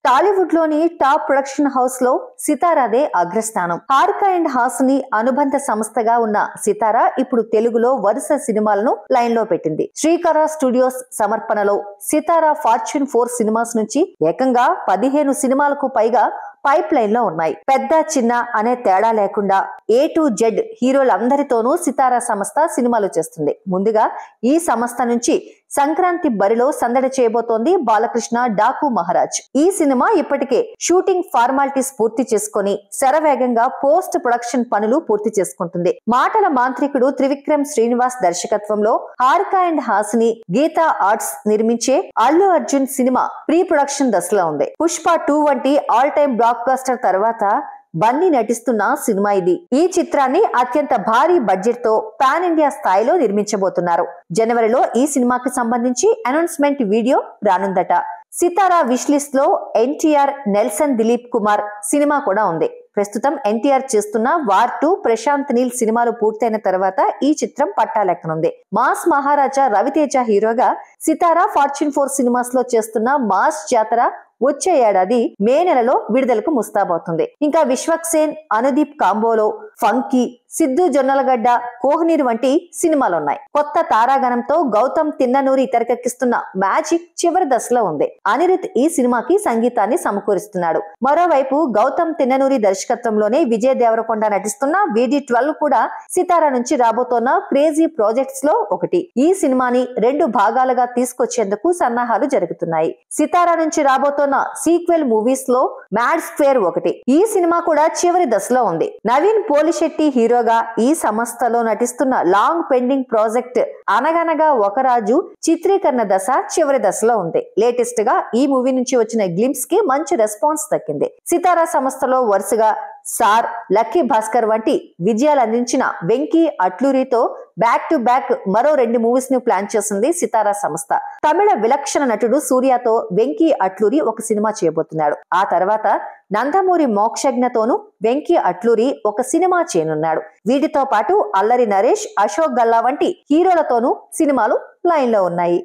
టాలీవుడ్ లోని top production house లో సితారాదే అగ్రస్థానం. Harika and Hasini అనుబంధ సంస్థగా ఉన్న సితారా ఇప్పుడు తెలుగులో వరుస సినిమాలను లైన్ లో పెట్టింది. శ్రీకర స్టూడియోస్ సమర్పణలో సితారా ఫార్చ్యూన్ 4 సినిమాస్ నుంచి ఏకంగా 15 సినిమాలకు పైగా పైప్ లైన్ లో ఉన్నాయి. పెద్ద చిన్న అనే తేడా లేకుండా A to Z హీరోలందరితోనూ సితారా సంస్థ సినిమాలు చేస్తుంది. ముందుగా ఈ సంస్థ నుంచి సంక్రాంతి బరిలో సందడి చేయబోతోంది బాలకృష్ణ డాకు మహారాజ్. ఈ సినిమా ఇప్పటికే షూటింగ్ ఫార్మాలిటీస్ పూర్తి చేసుకుని శరవేగంగా పోస్ట్ ప్రొడక్షన్ పనులు పూర్తి చేసుకుంటుంది. మాటల మాంత్రికుడు త్రివిక్రమ్ శ్రీనివాస్ దర్శకత్వంలో హారిక అండ్ హాసిని గీతా ఆర్ట్స్ నిర్మించే Allu Arjun cinema pre production దశలో ఉంది. పుష్ప 2 వంటి ఆల్ టైమ్ బ్లాక్ బస్టర్ తర్వాత బన్నీ నటిస్తున్న సినిమా ఇది. ఈ చిత్రాన్ని అత్యంత భారీ బడ్జెట్ తో పాన్ ఇండియా స్థాయిలో నిర్మించబోతున్నారు. జనవరిలో ఈ సినిమాకి సంబంధించి అనౌన్స్మెంట్ వీడియో రానుందట. సితారా విష్ లిస్ట్ లో ఎన్టీఆర్, నెల్సన్ దిలీప్ కుమార్ సినిమా కూడా ఉంది. ప్రస్తుతం ఎన్టీఆర్ చేస్తున్న వార్ 2, ప్రశాంత్ నీల్ సినిమాలు పూర్తయిన తర్వాత ఈ చిత్రం పట్టాలెక్కనుంది. మాస్ మహారాజా రవితేజ హీరోగా సితారా ఫార్చ్యూన్ 4 సినిమాస్ లో చేస్తున్న మాస్ జాతర వచ్చే ఏడాది మే నెలలో విడుదలకు ముస్తాబవుతుంది. ఇంకా విశ్వక్సేన్, అనుదీప్ కాంబోలో ఫంకీ, సిద్ధు జొన్నలగడ్డ, కోహ్నీర్ వంటి సినిమాలున్నాయి. కొత్త తారాగణంతో గౌతమ్ తిన్ననూరి తెరకెక్కిస్తున్న మ్యాజిక్ చివరి దశలో ఉంది. అనిరుద్ ఈ సినిమాకి సంగీతాన్ని సమకూరుస్తున్నాడు. మరోవైపు గౌతమ్ తిన్ననూరి దర్శకత్వంలోనే విజయ్ దేవరకొండ నటిస్తున్న VD12 కూడా సితారా నుంచి రాబోతోన్న క్రేజీ ప్రాజెక్ట్స్ లో ఒకటి. ఈ సినిమాని 2 భాగాలుగా తీసుకొచ్చేందుకు సన్నాహాలు జరుగుతున్నాయి. సితారా నుంచి రాబోతోన్న సీక్వెల్ మూవీస్ లో మ్యాడ్ స్క్వేర్ ఒకటి. ఈ సినిమా కూడా చివరి దశలో ఉంది. నవీన్ పోలిశెట్టి హీరోగా ఈ సంస్థలో నటిస్తున్న లాంగ్ పెండింగ్ ప్రాజెక్ట్ అనగనగా ఒక రాజు చిత్రీకరణ దశ చివరి దశలో ఉంది. లేటెస్ట్ గా ఈ మూవీ నుంచి వచ్చిన గ్లింప్స్ కి మంచి రెస్పాన్స్ దక్కింది. సితారా సంస్థలో వరుసగా సార్, లక్కీ భాస్కర్ వంటి విజయాలు అందించిన వెంకీ అట్లూరితో బ్యాక్ టు బ్యాక్ మరో 2 మూవీస్ ను ప్లాన్ చేసింది సితారా సంస్థ. తమిళ విలక్షణ నటుడు సూర్యతో వెంకీ అట్లూరి ఒక సినిమా చేయబోతున్నాడు. ఆ తర్వాత నందమూరి మోక్షజ్ఞతోనూ వెంకీ అట్లూరి ఒక సినిమా చేయనున్నాడు. వీటితో పాటు అల్లరి నరేష్, అశోక్ గల్లా వంటి హీరోలతోనూ సినిమాలు లైన్ లో ఉన్నాయి.